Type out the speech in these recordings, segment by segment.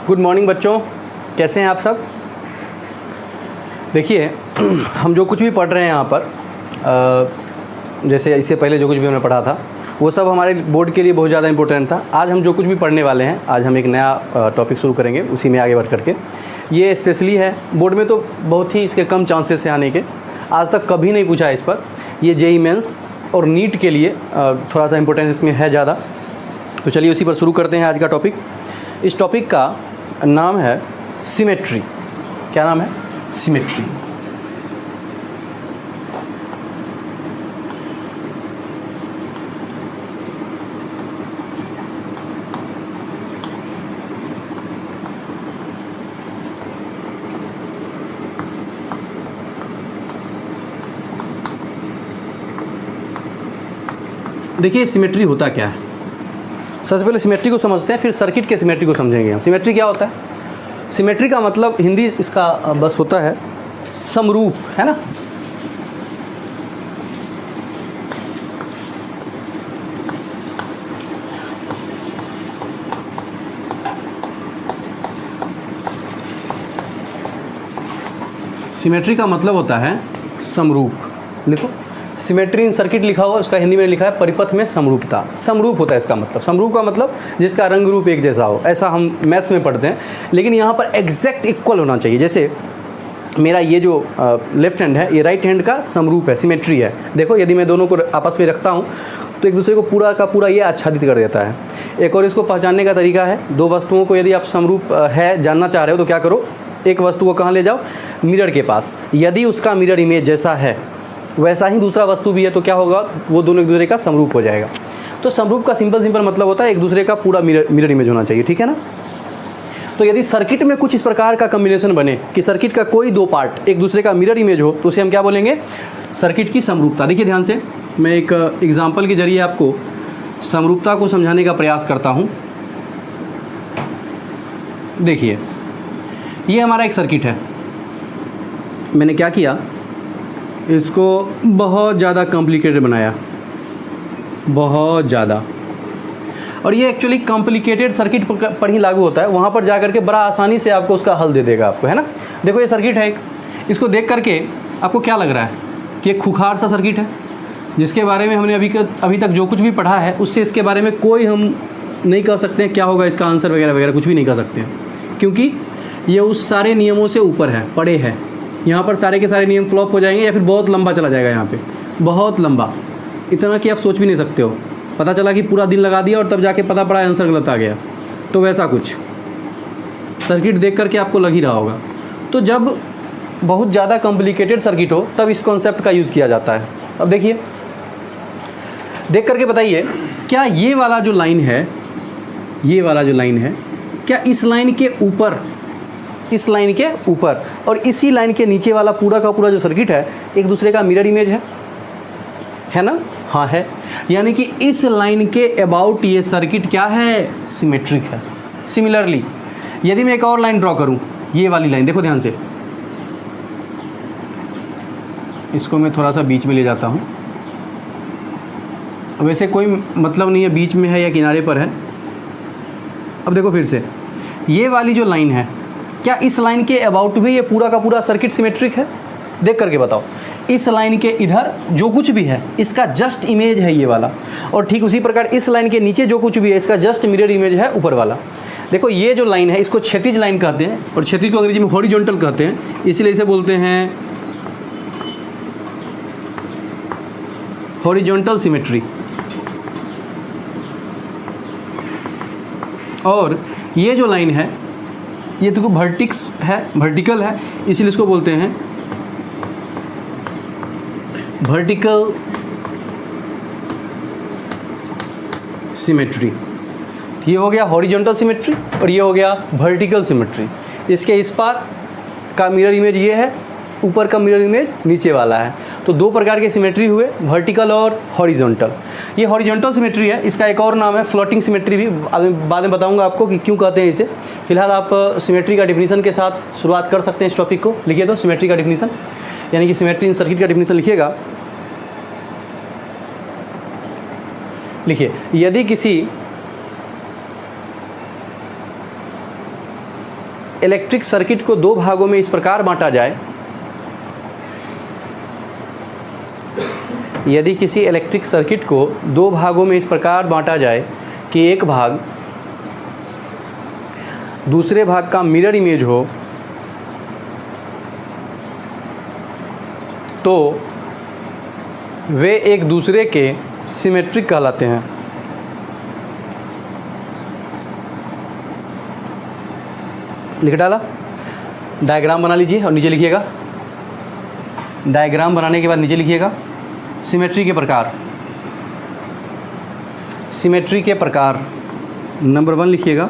Good morning बच्चों, कैसे हैं आप सब। देखिए हम जो कुछ भी पढ़ रहे हैं यहाँ पर जैसे इससे पहले जो कुछ भी हमने पढ़ा था वो सब हमारे बोर्ड के लिए बहुत ज़्यादा इंपॉर्टेंट था। आज हम जो कुछ भी पढ़ने वाले हैं, आज हम एक नया टॉपिक शुरू करेंगे, उसी में आगे बढ़ करके ये स्पेशली है बोर्ड में तो बहुत ही इसके कम चांसेस हैं आने के। आज तक कभी नहीं पूछा है इस पर। ये जेईई मेंस और नीट के लिए थोड़ा सा इम्पोर्टेंस इसमें है ज़्यादा। तो चलिए उसी पर शुरू करते हैं आज का टॉपिक। इस टॉपिक का नाम है सिमेट्री। क्या नाम है? सिमेट्री। देखिए सिमेट्री होता क्या है। सबसे पहले सिमेट्री को समझते हैं, फिर सर्किट के सिमेट्री को समझेंगे हम। सिमेट्री क्या होता है? सिमेट्री का मतलब हिंदी इसका बस होता है समरूप, है ना। सिमेट्री का मतलब होता है समरूप। लिखो सिमेट्री इन सर्किट लिखा हुआ, उसका हिंदी में लिखा है परिपथ में समरूपता। समरूप होता है इसका मतलब। समरूप का मतलब जिसका रंग रूप एक जैसा हो, ऐसा हम मैथ्स में पढ़ते हैं। लेकिन यहाँ पर एग्जैक्ट इक्वल होना चाहिए। जैसे मेरा ये जो लेफ्ट हैंड है, ये राइट हैंड का समरूप है, सिमेट्री है। देखो यदि मैं दोनों को आपस में रखता हूँ तो एक दूसरे को पूरा का पूरा ये आच्छादित कर देता है। एक और इसको पहचानने का तरीका है, दो वस्तुओं को यदि आप समरूप है जानना चाह रहे हो तो क्या करो, एक वस्तु को कहाँ ले जाओ, मिरर के पास। यदि उसका मिरर इमेज जैसा है वैसा ही दूसरा वस्तु भी है तो क्या होगा, वो दोनों एक दूसरे का समरूप हो जाएगा। तो समरूप का सिंपल मतलब होता है एक दूसरे का पूरा मिरर इमेज होना चाहिए, ठीक है ना। तो यदि सर्किट में कुछ इस प्रकार का कॉम्बिनेशन बने कि सर्किट का कोई दो पार्ट एक दूसरे का मिरर इमेज हो तो उसे हम क्या बोलेंगे, सर्किट की समरूपता। देखिए ध्यान से, मैं एक एग्जाम्पल के जरिए आपको समरूपता को समझाने का प्रयास करता हूँ। देखिए ये हमारा एक सर्किट है। मैंने क्या किया, इसको बहुत ज़्यादा कॉम्प्लिकेटेड बनाया, बहुत ज़्यादा। और ये एक्चुअली कॉम्प्लिकेटेड सर्किट पर ही लागू होता है। वहाँ पर जा करके बड़ा आसानी से आपको उसका हल दे देगा आपको, है ना। देखो ये सर्किट है एक, इसको देख करके आपको क्या लग रहा है कि एक खुखार सा सर्किट है जिसके बारे में हमने अभी तक जो कुछ भी पढ़ा है उससे इसके बारे में कोई हम नहीं कह सकते हैं क्या होगा इसका आंसर वगैरह वगैरह, कुछ भी नहीं कह सकते हैं, क्योंकि ये उस सारे नियमों से ऊपर है, पड़े है। यहाँ पर सारे के सारे नियम फ्लॉप हो जाएंगे या फिर बहुत लंबा चला जाएगा, यहाँ पे बहुत लंबा, इतना कि आप सोच भी नहीं सकते हो। पता चला कि पूरा दिन लगा दिया और तब जाके पता पड़ा आंसर गलत आ गया। तो वैसा कुछ सर्किट देख करके आपको लग ही रहा होगा। तो जब बहुत ज़्यादा कॉम्प्लिकेटेड सर्किट हो तब इस कॉन्सेप्ट का यूज़ किया जाता है। अब देखिए, देख करके बताइए, क्या ये वाला जो लाइन है, ये वाला जो लाइन है, क्या इस लाइन के ऊपर, इस लाइन के ऊपर और इसी लाइन के नीचे वाला पूरा का पूरा जो सर्किट है एक दूसरे का मिरर इमेज है ना? हाँ है। यानी कि इस लाइन के अबाउट ये सर्किट क्या है, सिमेट्रिक है। सिमिलरली यदि मैं एक और लाइन ड्रॉ करूं, ये वाली लाइन देखो ध्यान से, इसको मैं थोड़ा सा बीच में ले जाता हूं। वैसे कोई मतलब नहीं है बीच में है या किनारे पर है। अब देखो फिर से, ये वाली जो लाइन है, क्या इस लाइन के अबाउट भी ये पूरा का पूरा सर्किट सिमेट्रिक है? देख करके बताओ। इस लाइन के इधर जो कुछ भी है इसका जस्ट इमेज है ये वाला, और ठीक उसी प्रकार इस लाइन के नीचे जो कुछ भी है इसका जस्ट मिरर इमेज है ऊपर वाला। देखो ये जो लाइन है इसको क्षैतिज लाइन कहते हैं, और क्षैतिज को अंग्रेजी में हॉरिजॉन्टल कहते हैं, इसलिए इसे बोलते हैं हॉरिजॉन्टल सिमेट्री। और ये जो लाइन है ये देखो वर्टिक्स है, वर्टिकल है, इसलिए इसको बोलते हैं वर्टिकल सिमेट्री। ये हो गया हॉरिजॉन्टल सिमेट्री और ये हो गया वर्टिकल सिमेट्री। इसके इस पार का मिरर इमेज ये है, ऊपर का मिरर इमेज नीचे वाला है। तो दो प्रकार के सिमेट्री हुए, वर्टिकल और हॉरिजॉन्टल। ये हॉरिजॉन्टल सिमेट्री है, इसका एक और नाम है फ्लोटिंग सिमेट्री भी, बाद में बताऊंगा आपको कि क्यों कहते हैं इसे। फिलहाल आप सिमेट्री का डिफिनीशन के साथ शुरुआत कर सकते हैं इस टॉपिक को। लिखिए तो सिमेट्री का डिफिनीशन, यानी कि सिमेट्री इन सर्किट का डिफिनीशन लिखिएगा। लिखिए, यदि किसी इलेक्ट्रिक सर्किट को दो भागों में इस प्रकार बांटा जाए, यदि किसी इलेक्ट्रिक सर्किट को दो भागों में इस प्रकार बांटा जाए कि एक भाग दूसरे भाग का मिरर इमेज हो, तो वे एक दूसरे के सिमेट्रिक कहलाते हैं। लिख डाला, डायग्राम बना लीजिए और नीचे लिखिएगा। डायग्राम बनाने के बाद नीचे लिखिएगा सिमेट्री के प्रकार। सिमेट्री के प्रकार नंबर 1 लिखिएगा,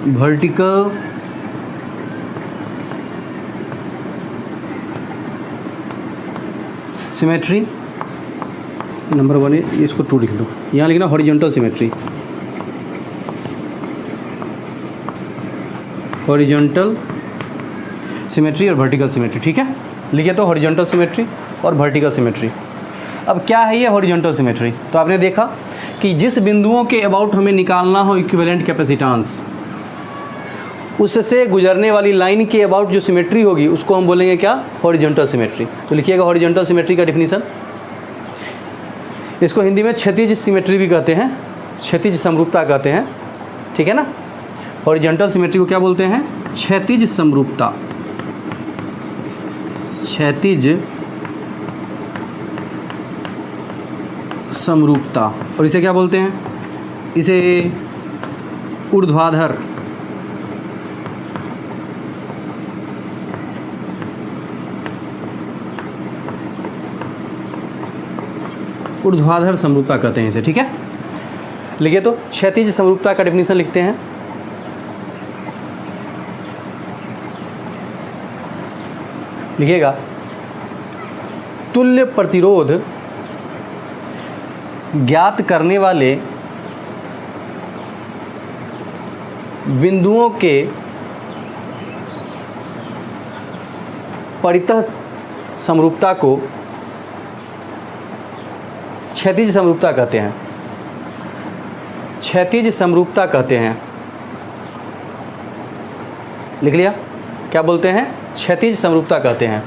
वर्टिकल सिमेट्री। नंबर 1 है, इसको 2 लिख लो। यहाँ लिखना हॉरिजॉन्टल सिमेट्री। हॉरिजॉन्टल सिमेट्री और वर्टिकल सिमेट्री, ठीक है। लिखिए तो हॉरिजॉन्टल सिमेट्री और वर्टिकल सिमेट्री। अब क्या है ये हॉरिजॉन्टल सिमेट्री? तो आपने देखा कि जिस बिंदुओं के अबाउट हमें निकालना हो इक्विवेलेंट कैपेसिटेंस, उससे गुजरने वाली लाइन के अबाउट जो सिमेट्री होगी उसको हम बोलेंगे क्या? Horizontal symmetry. तो लिखिएगा हॉरिजॉन्टल सिमेट्री का डेफिनीशन। इसको हिंदी में क्षैतिज सिमेट्री भी कहते हैं, क्षैतिज समरूपता कहते हैं, ठीक है ना। हॉरिजॉन्टल सिमेट्री को क्या बोलते हैं? क्षैतिज समरूपता। क्षैतिज समरूपता। और इसे क्या बोलते हैं? इसे ऊर्ध्वाधर ऊर्ध्वाधर समरूपता कहते हैं इसे, ठीक है। लिखिए तो क्षैतिज समरूपता का डेफिनीशन लिखते हैं। लिखिएगा तुल्य प्रतिरोध ज्ञात करने वाले बिंदुओं के परितः समरूपता को क्षैतिज समरूपता कहते हैं। क्षैतिज समरूपता कहते हैं। लिख लिया? क्या बोलते हैं? क्षैतिज समरूपता कहते हैं।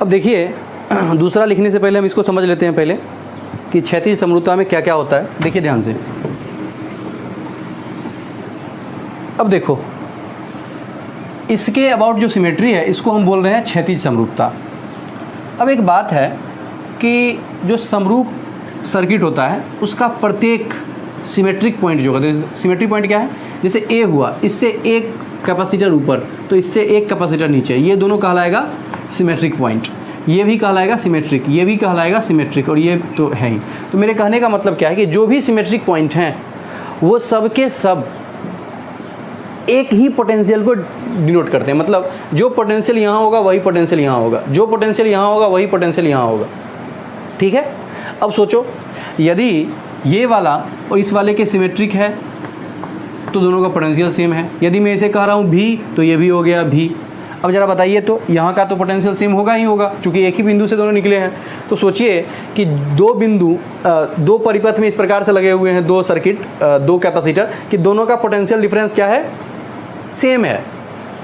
अब देखिए दूसरा लिखने से पहले हम इसको समझ लेते हैं पहले कि क्षैतिज समरूपता में क्या क्या होता है। देखिए ध्यान से। अब देखो इसके अबाउट जो सिमेट्री है इसको हम बोल रहे हैं क्षैतिज समरूपता। अब एक बात है कि जो समरूप सर्किट होता है उसका प्रत्येक सिमेट्रिक पॉइंट जो होता है, सिमेट्रिक पॉइंट क्या है? जैसे ए हुआ, इससे एक कैपेसिटर ऊपर तो इससे एक कैपेसिटर नीचे, ये दोनों कहलाएगा सिमेट्रिक पॉइंट। ये भी कहलाएगा सिमेट्रिक, ये भी कहलाएगा सिमेट्रिक, और ये तो है ही। तो मेरे कहने का मतलब क्या है कि जो भी सिमेट्रिक पॉइंट हैं वो सब के सब एक ही पोटेंशियल को डिनोट करते हैं। मतलब जो पोटेंशियल यहाँ होगा वही पोटेंशियल यहाँ होगा, जो पोटेंशियल यहाँ होगा वही पोटेंशियल यहाँ होगा, ठीक है। अब सोचो यदि ये वाला और इस वाले के सिमेट्रिक है तो दोनों का पोटेंशियल सेम है। यदि मैं इसे कह रहा हूँ भी तो ये भी हो गया भी। अब ज़रा बताइए तो यहाँ का तो पोटेंशियल सेम होगा ही होगा क्योंकि एक ही बिंदु से दोनों निकले हैं। तो सोचिए कि दो बिंदु दो परिपथ में इस प्रकार से लगे हुए हैं, दो सर्किट, दो कैपेसिटर, कि दोनों का पोटेंशियल डिफरेंस क्या है? सेम है।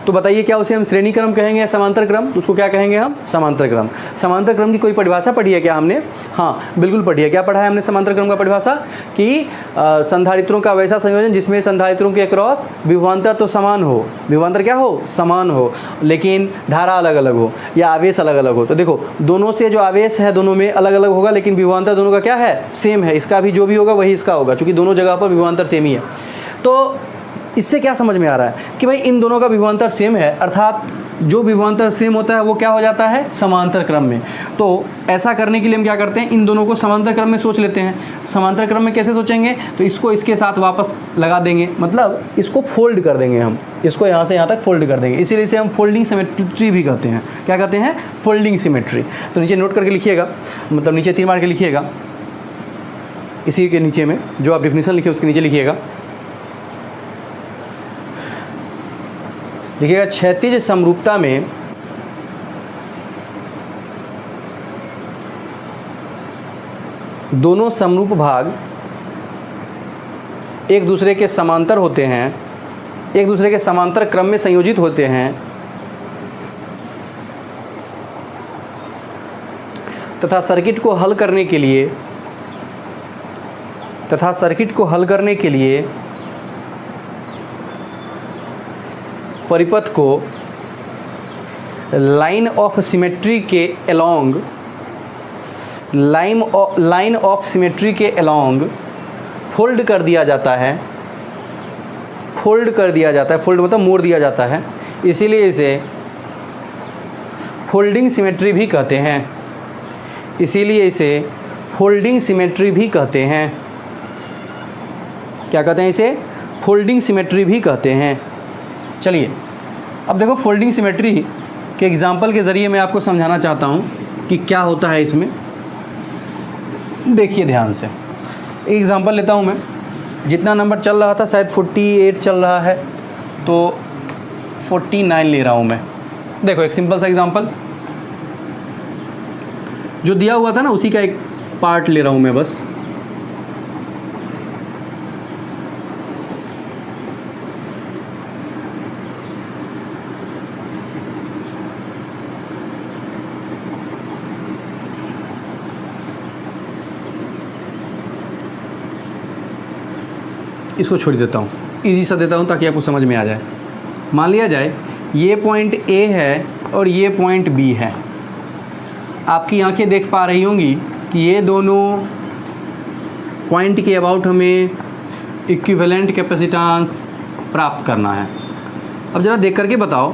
तो बताइए क्या उसे हम श्रेणी क्रम कहेंगे या समांतर क्रम? तो उसको क्या कहेंगे हम? समांतर क्रम। समांतर क्रम की कोई परिभाषा पढ़ी है क्या हमने? हाँ बिल्कुल पढ़ी है। क्या पढ़ा है हमने समांतर क्रम का परिभाषा? कि संधारित्रों का वैसा संयोजन जिसमें संधारित्रों के क्रॉस विभवांतर तो समान हो, विभवांतर क्या हो? समान हो, लेकिन धारा अलग अलग हो या आवेश अलग अलग हो। तो देखो दोनों से जो आवेश है दोनों में अलग अलग होगा, लेकिन विभवांतर दोनों का क्या है? सेम है। इसका भी जो भी होगा वही इसका होगा, क्योंकि दोनों जगह पर विभवांतर सेम ही है। तो इससे क्या समझ में आ रहा है कि भाई इन दोनों का विभवांतर सेम है, अर्थात जो विभवांतर सेम होता है वो क्या हो जाता है? समांतर क्रम में। तो ऐसा करने के लिए हम क्या करते हैं? इन दोनों को समांतर क्रम में सोच लेते हैं। समांतर क्रम में कैसे सोचेंगे? तो इसको इसके साथ वापस लगा देंगे, मतलब इसको फोल्ड कर देंगे हम, इसको यहाँ से यहाँ तक फोल्ड कर देंगे। इसीलिए इसे हम फोल्डिंग सिमेट्री भी कहते हैं। क्या कहते हैं? Folding symmetry. तो नीचे नोट करके लिखिएगा, मतलब नीचे 3 मार के लिखिएगा, इसी के नीचे में जो आप डेफिनेशन लिखे उसके नीचे लिखिएगा। देखिएगा क्षैतिज समरूपता में दोनों समरूप भाग एक दूसरे के समांतर होते हैं, एक दूसरे के समांतर क्रम में संयोजित होते हैं तथा सर्किट को हल करने के लिए परिपथ को लाइन ऑफ सिमेट्री के अलोंग फोल्ड कर दिया जाता है। फोल्ड मतलब मोड़ दिया जाता है, इसीलिए इसे फोल्डिंग सिमेट्री भी कहते हैं। क्या कहते हैं इसे? फोल्डिंग सिमेट्री भी कहते हैं। चलिए अब देखो, फोल्डिंग सिमेट्री के एग्जाम्पल के ज़रिए मैं आपको समझाना चाहता हूँ कि क्या होता है इसमें। देखिए ध्यान से, एक एग्ज़ाम्पल लेता हूँ मैं। जितना नंबर चल रहा था शायद 48 चल रहा है, तो 49 ले रहा हूँ मैं। देखो एक सिंपल सा एग्ज़ाम्पल जो दिया हुआ था ना, उसी का एक पार्ट ले रहा हूँ मैं बस। इसको छोड़ देता हूँ, इजी सा देता हूँ ताकि आपको समझ में आ जाए। मान लिया जाए ये पॉइंट ए है और ये पॉइंट बी है। आपकी आंखें देख पा रही होंगी कि ये दोनों पॉइंट के अबाउट हमें इक्विवेलेंट कैपेसिटेंस प्राप्त करना है। अब ज़रा देख करके बताओ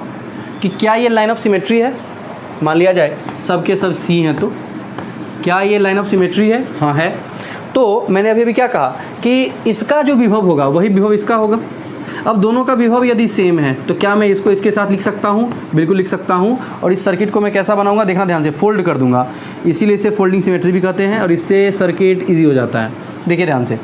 कि क्या ये लाइन ऑफ सिमेट्री है? मान लिया जाए सब के सब सी हैं, तो क्या ये लाइन ऑफ सिमेट्री है? हाँ है। तो मैंने अभी क्या कहा कि इसका जो विभव होगा वही विभव इसका होगा। अब दोनों का विभव यदि सेम है तो क्या मैं इसको इसके साथ लिख सकता हूँ? बिल्कुल लिख सकता हूँ। और इस सर्किट को मैं कैसा बनाऊंगा? देखना ध्यान से, फोल्ड कर दूंगा, इसीलिए इसे फोल्डिंग सिमेट्री भी कहते हैं और इससे सर्किट इजी हो जाता है। देखिए ध्यान से,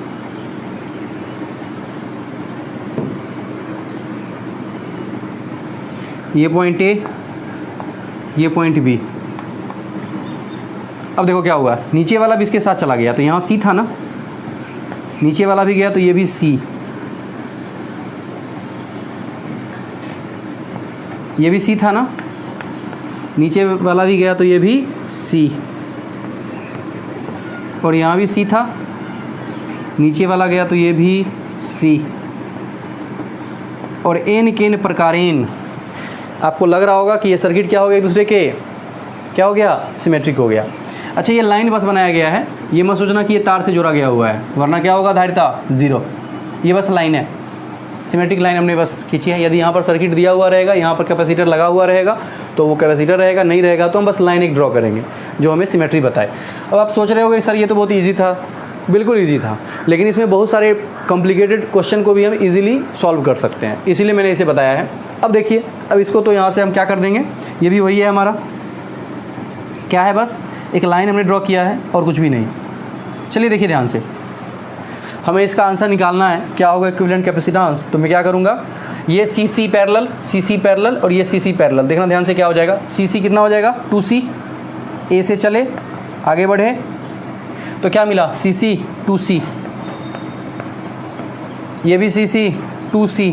ये पॉइंट ए, ये पॉइंट बी। अब देखो क्या हुआ, नीचे वाला भी इसके साथ चला गया, तो यहाँ सी था ना, नीचे वाला भी गया तो ये भी सी, ये भी सी था ना, नीचे वाला भी गया तो ये भी सी, और यहाँ भी सी था, नीचे वाला गया तो ये भी सी। और एन के न प्रकारेन आपको लग रहा होगा कि ये सर्किट क्या हो गया, एक दूसरे के क्या हो गया? सिमेट्रिक हो गया। अच्छा, ये लाइन बस बनाया गया है, ये मत सोचना कि ये तार से जोड़ा गया हुआ है, वरना क्या होगा? धारिता ज़ीरो। ये बस लाइन है, सिमेट्रिक लाइन हमने बस खींची है। यदि यहाँ पर सर्किट दिया हुआ रहेगा, यहाँ पर कैपेसिटर लगा हुआ रहेगा तो वो कैपेसिटर रहेगा, नहीं रहेगा तो हम बस लाइन एक ड्रॉ करेंगे जो हमें सिमेट्री बताए। अब आप सोच रहे होगे सर ये तो बहुत ईजी था। बिल्कुल ईजी था, लेकिन इसमें बहुत सारे कॉम्प्लिकेटेड क्वेश्चन को भी हम इजीली सॉल्व कर सकते हैं, इसीलिए मैंने इसे बताया है। अब देखिए, अब इसको तो यहाँ से हम क्या कर देंगे, ये भी वही है हमारा, क्या है? बस एक लाइन हमने ड्रॉ किया है और कुछ भी नहीं। चलिए देखिए ध्यान से, हमें इसका आंसर निकालना है, क्या होगा इक्विवेलेंट कैपेसिटेंस। तो मैं क्या करूँगा, ये सी सी पैरेलल और ये सी सी पैरेलल। देखना ध्यान से क्या हो जाएगा, सी सी कितना हो जाएगा? 2C। ए से चले आगे बढ़े तो क्या मिला? सी सी 2C, ये भी सी सी 2C,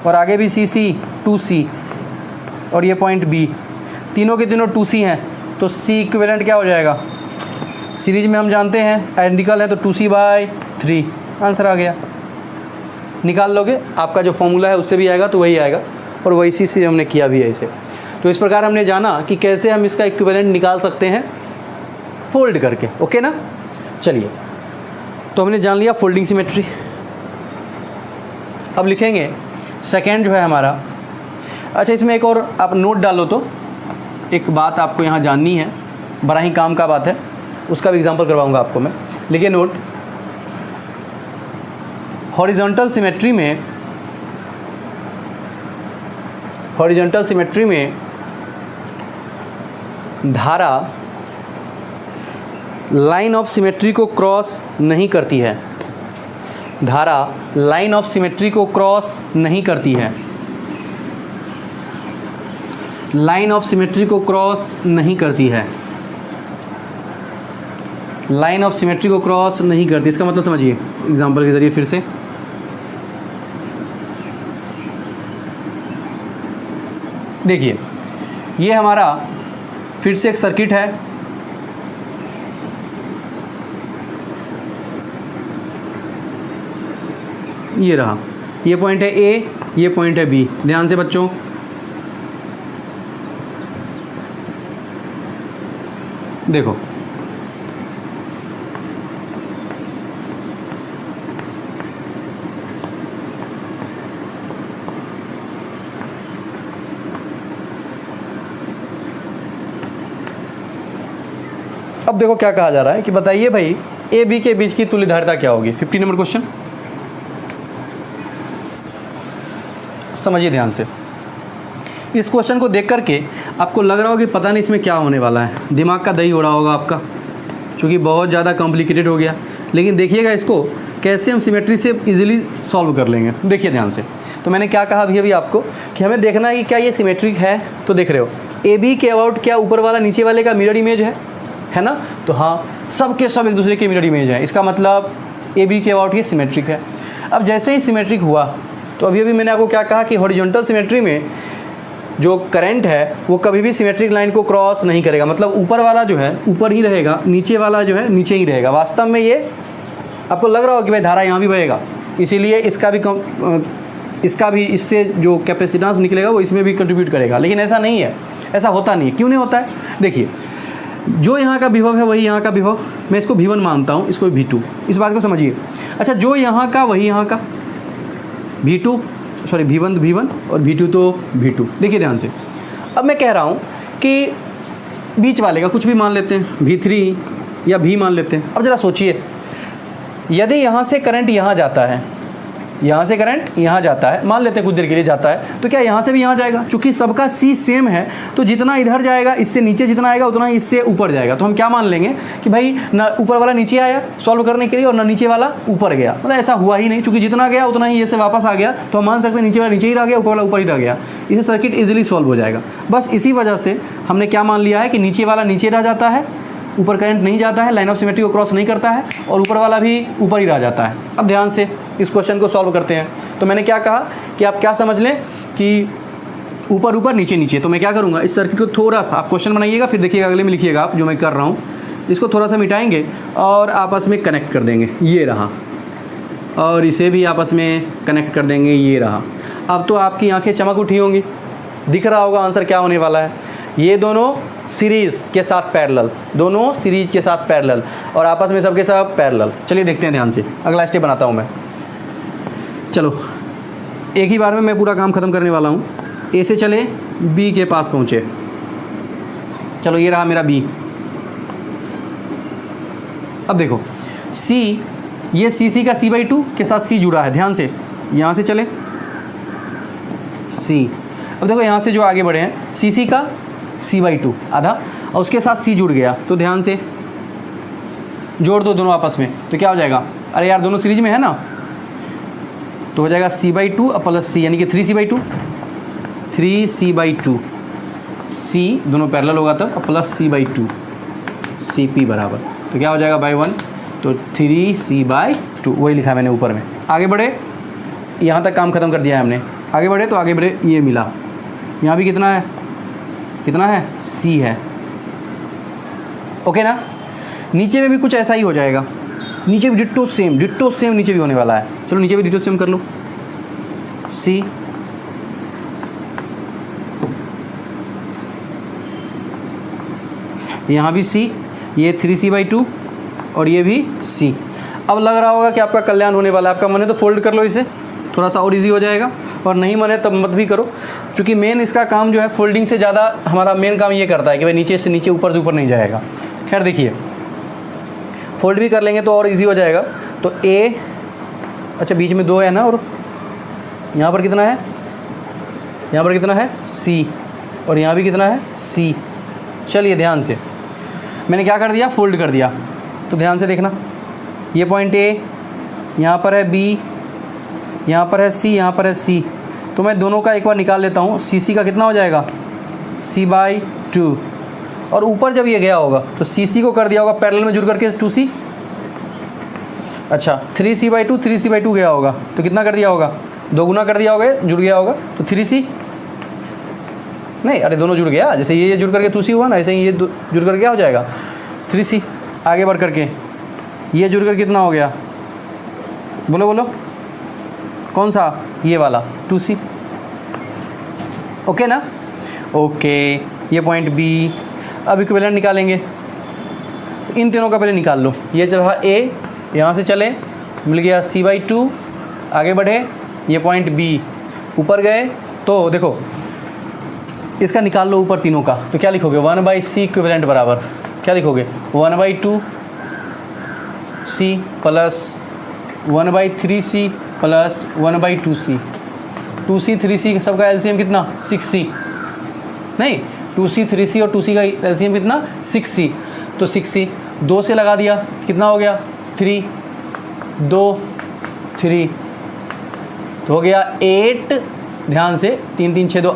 और आगे भी सी सी 2C, और ये पॉइंट बी, तीनों के तीनों 2C हैं, तो सी इक्विवेलेंट क्या हो जाएगा? सीरीज में हम जानते हैं आइडेंटिकल है, तो 2C/3 आंसर आ गया। निकाल लोगे, आपका जो फॉर्मूला है उससे भी आएगा तो वही आएगा, और वही से हमने किया भी है इसे। तो इस प्रकार हमने जाना कि कैसे हम इसका इक्विवेलेंट निकाल सकते हैं फोल्ड करके। ओके ना? चलिए, तो हमने जान लिया फोल्डिंग सिमेट्री। अब लिखेंगे सेकेंड जो है हमारा। अच्छा, इसमें एक और आप नोट डालो, तो एक बात आपको यहाँ जाननी है, बड़ा ही काम का बात है, उसका भी एग्जांपल करवाऊंगा आपको मैं। लिखिए नोट, हॉरिजॉन्टल सिमेट्री में धारा लाइन ऑफ सिमेट्री को क्रॉस नहीं करती है। धारा लाइन ऑफ सिमेट्री को क्रॉस नहीं करती है, लाइन ऑफ सिमेट्री को क्रॉस नहीं करती है। लाइन ऑफ सिमेट्री को क्रॉस नहीं करती। इसका मतलब समझिए एग्जांपल के ज़रिए फिर से। देखिए ये हमारा फिर से एक सर्किट है, ये रहा, ये पॉइंट है ए, ये पॉइंट है बी। ध्यान से बच्चों, देखो अब देखो क्या कहा जा रहा है कि बताइए भाई ए बी के बीच की तुल्यधारिता क्या होगी। 50 नंबर क्वेश्चन, समझिए ध्यान से। इस क्वेश्चन को देख करके आपको लग रहा होगा कि पता नहीं इसमें क्या होने वाला है, दिमाग का दही हो रहा होगा आपका, क्योंकि बहुत ज़्यादा कॉम्प्लिकेटेड हो गया। लेकिन देखिएगा इसको कैसे हम सिमेट्री से इजीली सॉल्व कर लेंगे। देखिए ध्यान से, तो मैंने क्या कहा अभी आपको कि हमें देखना है कि क्या ये सिमेट्रिक है। तो देख रहे हो ए बी के अबाउट क्या ऊपर वाला नीचे वाले का मिरर इमेज है ना। तो हाँ, सब के सब एक दूसरे के मिरर इमेज है, इसका मतलब ए बी के अबाउट ये सिमेट्रिक है। अब जैसे ही सिमेट्रिक हुआ तो अभी मैंने आपको क्या कहा कि हॉरिजॉन्टल सिमेट्री में जो करंट है वो कभी भी सिमेट्रिक लाइन को क्रॉस नहीं करेगा, मतलब ऊपर वाला जो है ऊपर ही रहेगा, नीचे वाला जो है नीचे ही रहेगा। वास्तव में ये आपको लग रहा हो कि भाई धारा यहाँ भी बहेगा, इसीलिए इसका भी इससे जो कैपेसिटेंस निकलेगा वो इसमें भी कंट्रीब्यूट करेगा, लेकिन ऐसा नहीं है, ऐसा होता नहीं है। क्यों नहीं होता है? देखिए जो यहाँ का विभव है वही यहाँ का विभव, मैं इसको V1 मानता हूँ, इसको V2, इस बात को समझिए। अच्छा, जो यहाँ का वही यहाँ का V1 तो V1 और V2 तो V2। देखिए ध्यान से, अब मैं कह रहा हूँ कि बीच वाले का कुछ भी मान लेते हैं, V3 या V मान लेते हैं। अब ज़रा सोचिए, यदि यहाँ से करंट यहाँ जाता है, यहाँ से करंट यहाँ जाता है, मान लेते हैं कुछ देर के लिए जाता है, तो क्या यहाँ से भी यहाँ जाएगा? चूँकि सबका C सेम है तो जितना इधर जाएगा इससे नीचे जितना आएगा उतना ही इससे ऊपर जाएगा। तो हम क्या मान लेंगे कि भाई ना ऊपर वाला नीचे आया सॉल्व करने के लिए और ना नीचे वाला ऊपर गया, मतलब ऐसा हुआ ही नहीं, चूँकि जितना गया उतना ही ये से वापस आ गया। तो हम मान सकते हैं नीचे वाला नीचे ही रह गया, ऊपर वाला ऊपर ही रह गया, इससे सर्किट ईजिली सॉल्व हो जाएगा। बस इसी वजह से हमने क्या मान लिया है कि नीचे वाला नीचे रह जाता है, ऊपर करंट नहीं जाता है, लाइन ऑफ सिमेट्री को क्रॉस नहीं करता है, और ऊपर वाला भी ऊपर ही रह जाता है। अब ध्यान से इस क्वेश्चन को सॉल्व करते हैं। तो मैंने क्या कहा कि आप क्या समझ लें कि ऊपर ऊपर नीचे नीचे। तो मैं क्या करूँगा, इस सर्किट को थोड़ा सा आप क्वेश्चन बनाइएगा, फिर देखिएगा अगले में लिखिएगा आप जो मैं कर रहा हूँ, इसको थोड़ा सा मिटाएंगे और आपस में कनेक्ट कर देंगे, ये रहा, और इसे भी आपस में कनेक्ट कर देंगे, ये रहा। अब तो आपकी आँखें चमक उठी होंगी, दिख रहा होगा आंसर क्या होने वाला है। ये दोनों सीरीज़ के साथ पैरेलल, दोनों सीरीज के साथ पैरेलल और आपस में सबके सब पैरेलल। चलिए देखते हैं ध्यान से, अगला स्टेप बनाता हूँ मैं। चलो एक ही बार में मैं पूरा काम ख़त्म करने वाला हूँ। ए से चले बी के पास पहुँचे, चलो ये रहा मेरा बी। अब देखो सी, ये सी का C/2 के साथ सी जुड़ा है, ध्यान से यहाँ से चले सी। अब देखो यहाँ से जो आगे बढ़े हैं सी का C/2 आधा और उसके साथ सी जुड़ गया, तो ध्यान से जोड़ दो दोनों आपस में, तो क्या हो जाएगा? अरे यार दोनों सीरीज में है ना, तो हो जाएगा C/2 प्लस सी, यानी कि 3C/2 सी दोनों पैरेलल होगा तब, प्लस C/2 CP बराबर, तो क्या हो जाएगा बाई 1, तो 3C/2 वही लिखा है मैंने ऊपर में। आगे बढ़े, यहाँ तक काम खत्म कर दिया है हमने, आगे बढ़े तो आगे बढ़े, ये मिला, यहाँ भी कितना है C है, ओके ना। नीचे में भी कुछ ऐसा ही हो जाएगा, नीचे भी डिट्टो सेम नीचे भी होने वाला है। चलो नीचे भी डिट्टो सेम कर लो, C, यहाँ भी C, ये 3C/2 और ये भी C। अब लग रहा होगा कि आपका कल्याण होने वाला है, आपका मन है तो फोल्ड कर लो इसे, थोड़ा सा और इजी हो जाएगा, और नहीं मन है तब मत भी करो, क्योंकि मेन इसका काम जो है फोल्डिंग से ज़्यादा हमारा मेन काम ये करता है कि भाई नीचे से नीचे ऊपर से ऊपर नहीं जाएगा। खैर देखिए फोल्ड भी कर लेंगे तो और इजी हो जाएगा। तो A, अच्छा बीच में 2 है ना, और यहाँ पर कितना है C, और यहाँ भी कितना है C। चलिए ध्यान से, मैंने क्या कर दिया, फोल्ड कर दिया। तो ध्यान से देखना, ये पॉइंट A, यहाँ पर है B, यहाँ पर है C, यहाँ पर है C। तो मैं दोनों का एक बार निकाल लेता हूँ। CC का कितना हो जाएगा C/2, और ऊपर जब ये गया होगा तो CC को कर दिया होगा पैरेलल में जुड़ करके 2C। अच्छा 3C/2 3C/2 गया होगा तो कितना कर दिया होगा, 2 गुना कर दिया होगा, जुड़ गया होगा तो 3C। नहीं अरे दोनों जुड़ गया, जैसे ये जुड़ करके 2C हुआ ना, ऐसे ही ये जुड़ करके क्या हो जाएगा 3C। आगे बढ़ करके ये जुड़ कर कितना हो गया, बोलो बोलो कौन सा, ये वाला 2C। ओके ना, ओके ये पॉइंट B। अब इक्विवेलेंट निकालेंगे तो इन तीनों का पहले निकाल लो। ये चला A, यहाँ से चले मिल गया C/2, आगे बढ़े ये पॉइंट B, ऊपर गए तो देखो इसका निकाल लो ऊपर तीनों का, तो क्या लिखोगे 1/C इक्विवेलेंट बराबर क्या लिखोगे 1/2C plus 1/3C plus 1/2C। 2C 3C सबका एलसीएम कितना 6C, नहीं 2C 3C और 2C का एलसीएम कितना 6C, तो 6C 2 से लगा दिया कितना हो गया 3, 2 3 तो हो गया 8, ध्यान से 3 3 6 2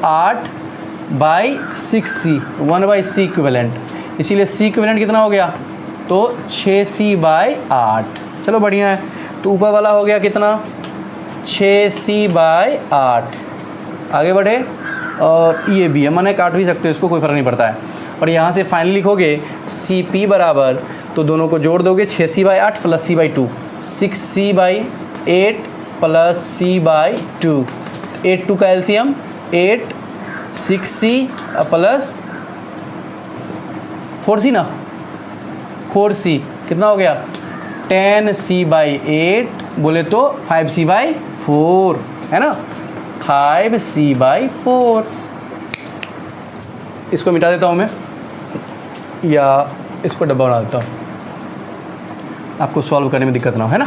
8/6C 1/C इक्विवेलेंट, इसीलिए C इक्विवेलेंट कितना हो गया तो 6C/8। चलो बढ़िया है, तो ऊपर वाला हो गया कितना 6C/8। आगे बढ़े और ये भी है, मैंने काट भी सकते हो इसको, कोई फ़र्क नहीं पड़ता है। और यहाँ से फाइनली लिखोगे CP बराबर, तो दोनों को जोड़ दोगे 6C/8 plus C/2 6C/8 plus C/2 8 2 का एलसीएम 8 6C प्लस 4C ना 4C कितना हो गया 10C/8 बोले तो 5C/4 है ना 5C/4। इसको मिटा देता हूँ मैं या इसको डब्बा बना देता हूँ, आपको सॉल्व करने में दिक्कत ना हो, है ना।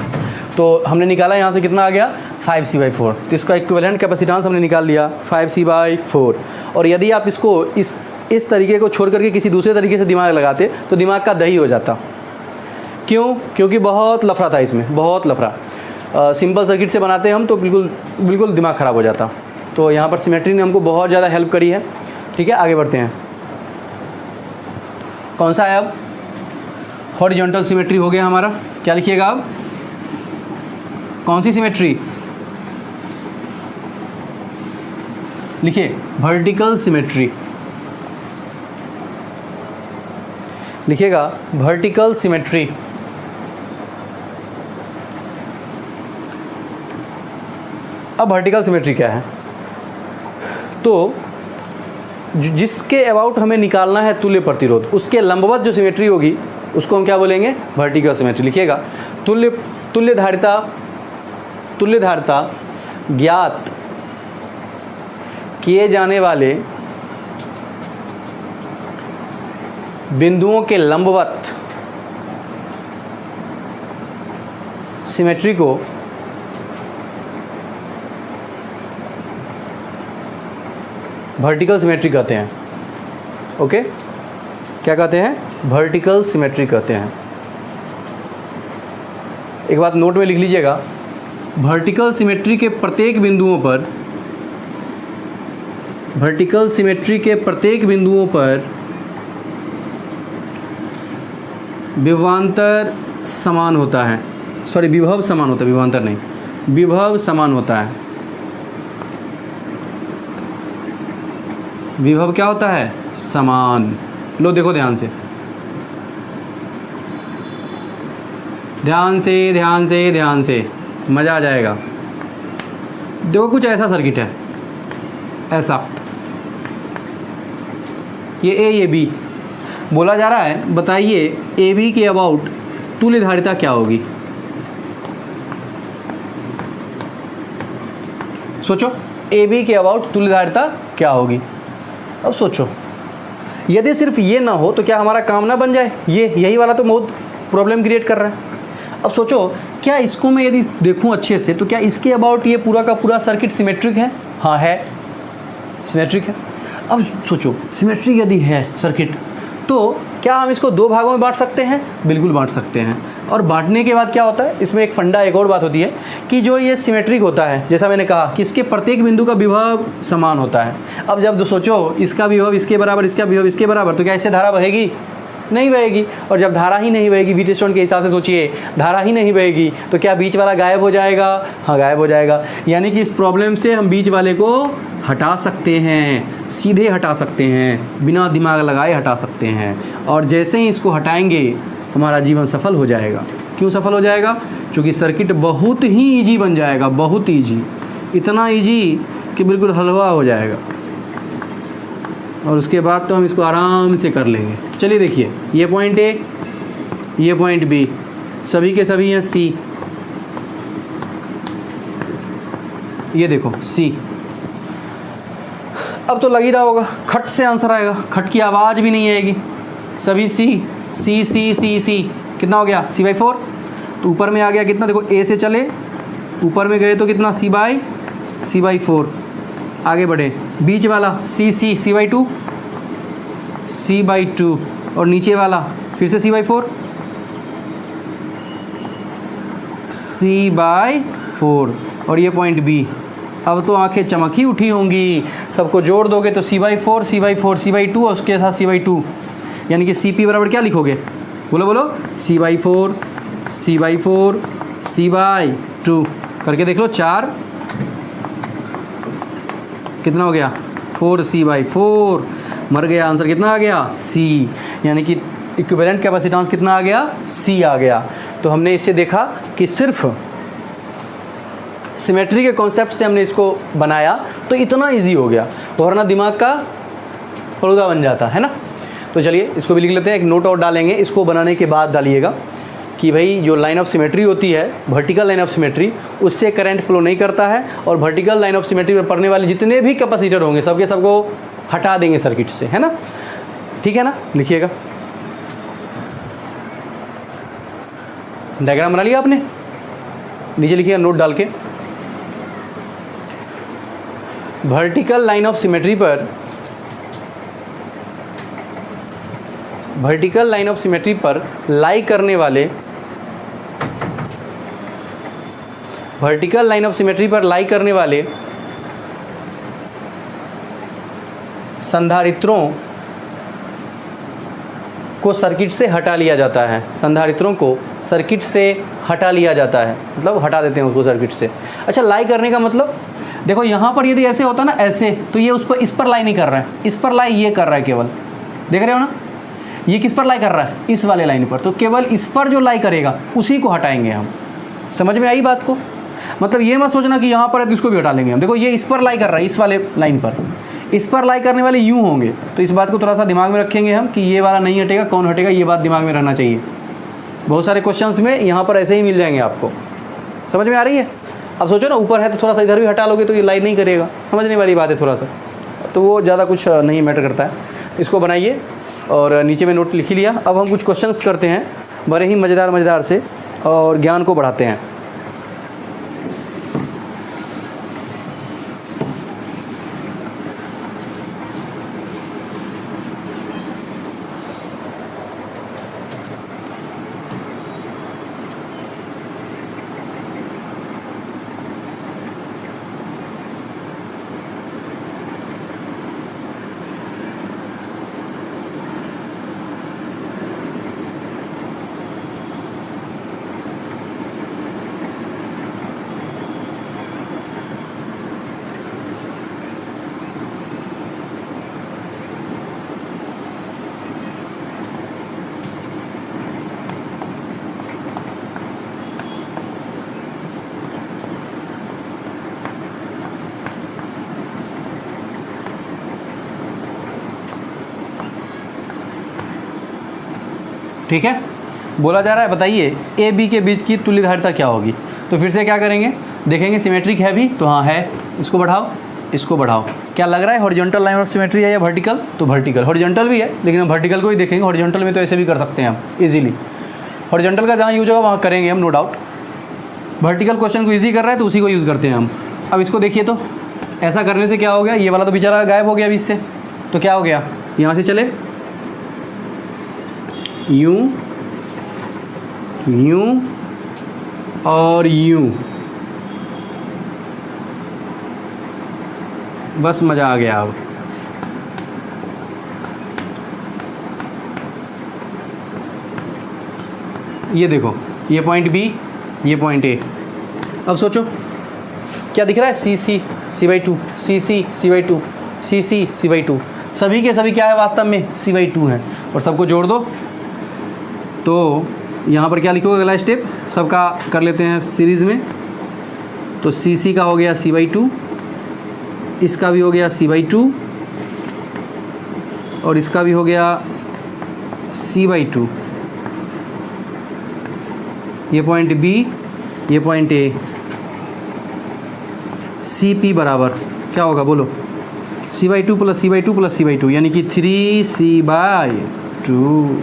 तो हमने निकाला यहाँ से कितना आ गया 5C/4, तो इसका इक्विवेलेंट कैपेसिटेंस हमने निकाल लिया 5C/4। और यदि आप इसको इस तरीके को छोड़ करके किसी दूसरे तरीके से दिमाग लगाते तो दिमाग का दही हो जाता। क्यों, क्योंकि बहुत लफड़ा था इसमें, बहुत लफड़ा। सिंपल सर्किट से बनाते हम तो बिल्कुल दिमाग ख़राब हो जाता। तो यहाँ पर सिमेट्री ने हमको बहुत ज़्यादा हेल्प करी है। ठीक है, आगे बढ़ते हैं। कौन सा है अब, हॉरिजॉन्टल सिमेट्री हो गया हमारा। क्या लिखिएगा अब, कौन सी सिमेट्री लिखिए, वर्टिकल सिमेट्री लिखिएगा, वर्टिकल सिमेट्री। अब वर्टिकल सिमेट्री क्या है, तो जिसके अबाउट हमें निकालना है तुल्य प्रतिरोध, उसके लंबवत जो सिमेट्री होगी उसको हम क्या बोलेंगे, वर्टिकल सिमेट्री। लिखिएगा, तुल्य धारिता ज्ञात किए जाने वाले बिंदुओं के लंबवत सिमेट्री को वर्टिकल सिमेट्री कहते हैं। ओके, क्या कहते हैं, वर्टिकल सिमेट्री कहते हैं। एक बात नोट में लिख लीजिएगा, वर्टिकल सिमेट्री के प्रत्येक बिंदुओं पर, वर्टिकल सिमेट्री के प्रत्येक बिंदुओं पर विभवांतर समान होता है, सॉरी विभव समान होता है, विभवांतर नहीं, विभव समान होता है। विभव क्या होता है, समान। लो देखो ध्यान से, ध्यान से ध्यान से ध्यान से, मज़ा आ जाएगा। देखो कुछ ऐसा सर्किट है, ऐसा, ये ए ये बी, बोला जा रहा है बताइए ए बी के अबाउट तुल्य धारिता क्या होगी। सोचो, ए बी के अबाउट तुल्य धारिता क्या होगी। अब सोचो, यदि सिर्फ ये ना हो तो क्या हमारा काम ना बन जाए, यही वाला तो बहुत प्रॉब्लम क्रिएट कर रहा है। अब सोचो, क्या इसको मैं यदि देखूं अच्छे से तो क्या इसके अबाउट ये पूरा का पूरा सर्किट सिमेट्रिक है। हाँ है, सिमेट्रिक है। अब सोचो, सिमेट्रिक यदि है सर्किट तो क्या हम इसको दो भागों में बांट सकते हैं, बिल्कुल बांट सकते हैं। और बांटने के बाद क्या होता है, इसमें एक फंडा, एक और बात होती है कि जो ये सिमेट्रिक होता है, जैसा मैंने कहा कि इसके प्रत्येक बिंदु का विभव समान होता है। अब जब सोचो इसका विभव इसके बराबर, इसका विभव इसके बराबर, तो क्या इससे धारा बहेगी? नहीं बहेगी। और जब धारा ही नहीं बहेगी, व्हीटस्टोन के हिसाब से सोचिए, धारा ही नहीं बहेगी तो क्या बीच वाला गायब हो जाएगा? हाँ, गायब हो जाएगा। यानी कि इस प्रॉब्लम से हम बीच वाले को हटा सकते हैं, सीधे हटा सकते हैं, बिना दिमाग लगाए हटा सकते हैं। और जैसे ही इसको हटाएंगे हमारा जीवन सफल हो जाएगा। क्यों सफल हो जाएगा? क्योंकि सर्किट बहुत ही ईजी बन जाएगा, बहुत ईजी, इतना ईजी कि बिल्कुल हलवा हो जाएगा। और उसके बाद तो हम इसको आराम से कर लेंगे। चलिए देखिए, ये पॉइंट ए, ये पॉइंट बी, सभी के सभी हैं सी। ये देखो सी। अब तो लग ही रहा होगा खट से आंसर आएगा, खट की आवाज़ भी नहीं आएगी। सभी सी सी सी सी सी, कितना हो गया? C/4। तो ऊपर में आ गया कितना? देखो ए से चले, ऊपर में गए तो कितना? C/4। आगे बढ़े, बीच वाला C/2, C/2, और नीचे वाला फिर से C/4, C/4, और ये पॉइंट बी। अब तो आंखें चमक ही उठी होंगी। सबको जोड़ दोगे तो C/4 C/4 C/2 और उसके साथ C/2, यानी कि CP बराबर क्या लिखोगे? बोलो बोलो, C/4 C/4 C/2 करके देख लो। 4 कितना हो गया? 4 C/4। मर गया, आंसर कितना आ गया? C। यानी कि इक्विवेलेंट कैपेसिटेंस कितना आ गया? C आ गया। तो हमने इससे देखा कि सिर्फ सिमेट्री के कॉन्सेप्ट से हमने इसको बनाया तो इतना इजी हो गया, वरना दिमाग का फलूदा बन जाता है ना। तो चलिए इसको भी लिख लेते हैं, एक नोट और डालेंगे। इसको बनाने के बाद डालिएगा कि भाई जो लाइन ऑफ सिमेट्री होती है, वर्टिकल लाइन ऑफ सिमेट्री, उससे करंट फ्लो नहीं करता है। और वर्टिकल लाइन ऑफ सिमेट्री पर पड़ने वाले जितने भी कैपेसिटर होंगे सबके सबको हटा देंगे सर्किट से, है ना। ठीक है ना, लिखिएगा। डायग्राम बना लिया आपने? नीचे लिखिएगा नोट डाल के। वर्टिकल लाइन ऑफ सिमेट्री पर, वर्टिकल लाइन ऑफ सिमेट्री पर लाई करने वाले, वर्टिकल लाइन ऑफ सिमेट्री पर लाई करने वाले संधारित्रों को सर्किट से हटा लिया जाता है। संधारित्रों को सर्किट से हटा लिया जाता है, मतलब हटा देते हैं उसको सर्किट से। अच्छा, लाई करने का मतलब देखो, यहाँ पर यदि ऐसे होता ना, ऐसे, तो ये उस पर, इस पर लाई नहीं कर रहा है, इस पर लाई ये कर रहा है केवल। देख रहे हो ना, ये किस पर लाई कर रहा है? इस वाले लाइन पर। तो केवल इस पर जो लाई करेगा उसी को हटाएंगे हम। समझ में आई बात को? मतलब ये मत सोचना कि यहाँ पर है तो इसको भी हटा लेंगे हम। देखो ये इस पर लाई कर रहा है, इस वाले लाइन पर, इस पर लाई करने वाले यूँ होंगे। तो इस बात को थोड़ा सा दिमाग में रखेंगे हम कि ये वाला नहीं हटेगा, कौन हटेगा, ये बात दिमाग में रहना चाहिए। बहुत सारे क्वेश्चंस में यहाँ पर ऐसे ही मिल जाएंगे आपको। समझ में आ रही है? अब सोचो ना, ऊपर है तो थोड़ा सा इधर भी हटा लोगे तो ये लाई नहीं करेगा। समझने वाली बात है थोड़ा सा, तो वो ज़्यादा कुछ नहीं मैटर करता है। इसको बनाइए और नीचे में नोट लिख लिया। अब हम कुछ क्वेश्चंस करते हैं बड़े ही मज़ेदार से, और ज्ञान को बढ़ाते हैं। ठीक है, बोला जा रहा है बताइए ए बी के बीच की तुल्यधारिता क्या होगी। तो फिर से क्या करेंगे, देखेंगे सिमेट्रिक है भी, तो हाँ है, इसको बढ़ाओ, इसको बढ़ाओ। क्या लग रहा है हॉरिजॉन्टल लाइन ऑफ सिमेट्री है या वर्टिकल? तो वर्टिकल, हॉरिजॉन्टल भी है लेकिन हम वर्टिकल को ही देखेंगे। हॉरिजॉन्टल में तो ऐसे भी कर सकते हैं हम इजीली, हॉरिजॉन्टल का जहाँ यूज होगा वहाँ करेंगे हम, नो डाउट। वर्टिकल क्वेश्चन को ईजी कर रहा है तो उसी को यूज़ करते हैं हम। अब इसको देखिए, तो ऐसा करने से क्या हो गया, ये वाला तो बेचारा गायब हो गया अभी इससे। तो क्या हो गया, यहाँ से चले यूँ यूं और यूं, बस मज़ा आ गया। अब ये देखो, ये पॉइंट बी, ये पॉइंट ए। अब सोचो क्या दिख रहा है, C C C by two, C C C by two, C C C by two, सभी के सभी क्या है वास्तव में, सी बाई टू है। और सबको जोड़ दो तो यहाँ पर क्या लिखोगे, अगला स्टेप सबका कर लेते हैं सीरीज़ में। तो सी सी का हो गया सी बाई टू, इसका भी हो गया सी बाई टू, और इसका भी हो गया सी बाई टू। ये पॉइंट बी, ये पॉइंट ए, सी पी बराबर क्या होगा बोलो, C by two plus C by two plus C by two, यानी कि 3c/2।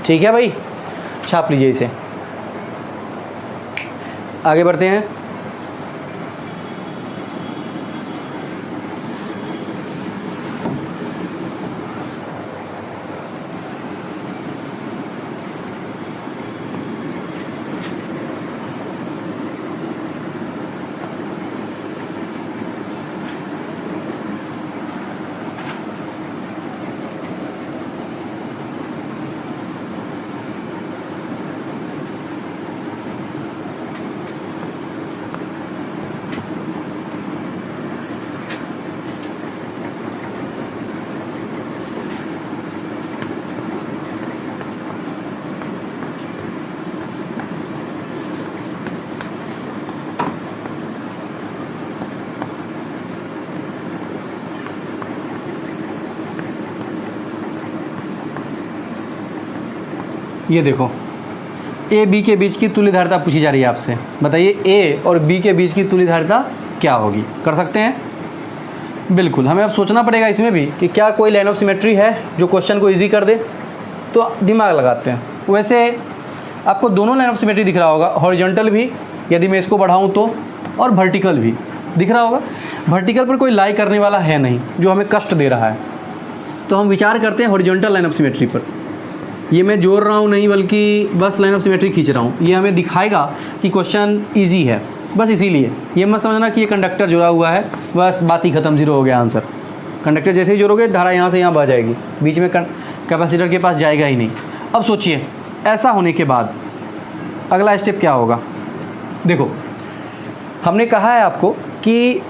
ठीक है भाई, छाप लीजिए इसे। आगे बढ़ते हैं। ये देखो, ए बी के बीच की तुल्यधारिता पूछी जा रही है आपसे। बताइए ए और बी के बीच की तुल्यधारिता क्या होगी, कर सकते हैं? बिल्कुल, हमें अब सोचना पड़ेगा इसमें भी कि क्या कोई लाइन ऑफ सिमेट्री है जो क्वेश्चन को इजी कर दे। तो दिमाग लगाते हैं। वैसे आपको दोनों लाइन ऑफ सिमेट्री दिख रहा होगा, हॉरिजॉन्टल भी यदि मैं इसको बढ़ाऊँ तो, और वर्टिकल भी दिख रहा होगा। वर्टिकल पर कोई लाई करने वाला है नहीं जो हमें कष्ट दे रहा है, तो हम विचार करते हैं हॉरिजॉन्टल लाइन ऑफ सिमेट्री पर। ये मैं जोड़ रहा हूँ नहीं, बल्कि बस लाइन ऑफ सिमेट्री खींच रहा हूँ। ये हमें दिखाएगा कि क्वेश्चन इजी है, बस इसीलिए। ये मत समझना कि ये कंडक्टर जुड़ा हुआ है, बस बात ही खत्म, जीरो हो गया आंसर। कंडक्टर जैसे ही जोड़ोगे धारा यहाँ से यहाँ बह जाएगी, बीच में कैपेसिटर के पास जाएगा ही नहीं। अब सोचिए, ऐसा होने के बाद अगला स्टेप क्या होगा। देखो, हमने कहा है आपको कि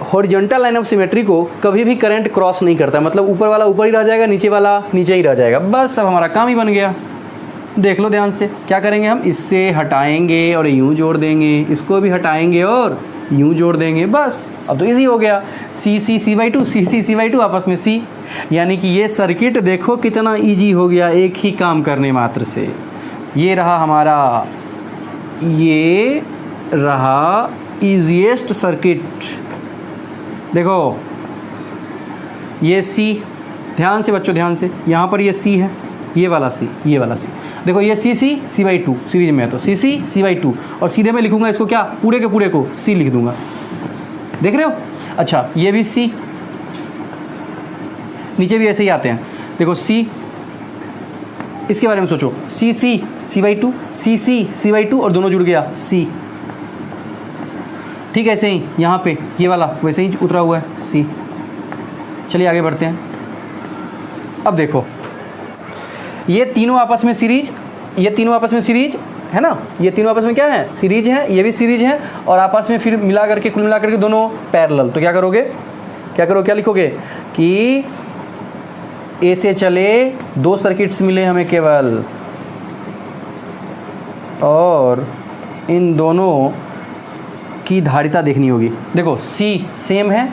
हॉरिजॉन्टल लाइन ऑफ सिमेट्री को कभी भी करंट क्रॉस नहीं करता, मतलब ऊपर वाला ऊपर ही रह जाएगा, नीचे वाला नीचे ही रह जाएगा। बस अब हमारा काम ही बन गया। देख लो ध्यान से, क्या करेंगे हम, इससे हटाएंगे और यूं जोड़ देंगे, इसको भी हटाएंगे और यूं जोड़ देंगे, बस अब तो इजी हो गया। C C C by two, C C C by two, आपस में सी, यानी कि ये सर्किट देखो कितना ईजी हो गया एक ही काम करने मात्र से। ये रहा हमारा, ये रहा ईजीएस्ट सर्किट। देखो ये सी, ध्यान से बच्चों ध्यान से, यहाँ पर ये सी है, ये वाला सी, ये वाला सी। देखो ये सी C C by to series में है, तो सी सी सी बाई टू, और सीधे मैं लिखूंगा इसको क्या, पूरे के पूरे को सी लिख दूंगा। देख रहे हो? अच्छा, ये भी सी, नीचे भी ऐसे ही आते हैं। देखो सी, इसके बारे में सोचो, C C C by two, C C C by two, और दोनों जुड़ गया सी। ठीक है, ऐसे ही यहाँ पे ये वाला वैसे ही उतरा हुआ है सी। चलिए आगे बढ़ते हैं। अब देखो, ये तीनों आपस में सीरीज, ये तीनों आपस में सीरीज है ना, ये तीनों आपस में क्या है, सीरीज है, ये भी सीरीज है, और आपस में फिर मिला करके, कुल मिला करके दोनों पैरेलल। तो क्या करोगे, क्या लिखोगे कि ए से चले दो सर्किट्स मिले हमें केवल, और इन दोनों की धारिता देखनी होगी। देखो सी सेम है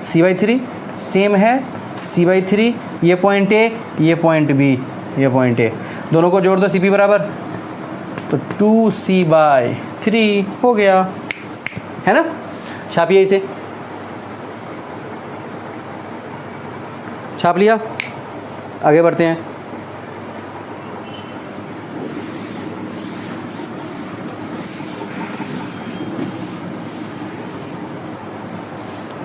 सी बाई थ्री, सेम है सी बाई थ्री, ये पॉइंट ए, ये पॉइंट बी, ये पॉइंट ए, दोनों को जोड़ दो सी पी बराबर, तो 2c/3 हो गया, है ना। छापिए इसे, छाप लिया, आगे बढ़ते हैं।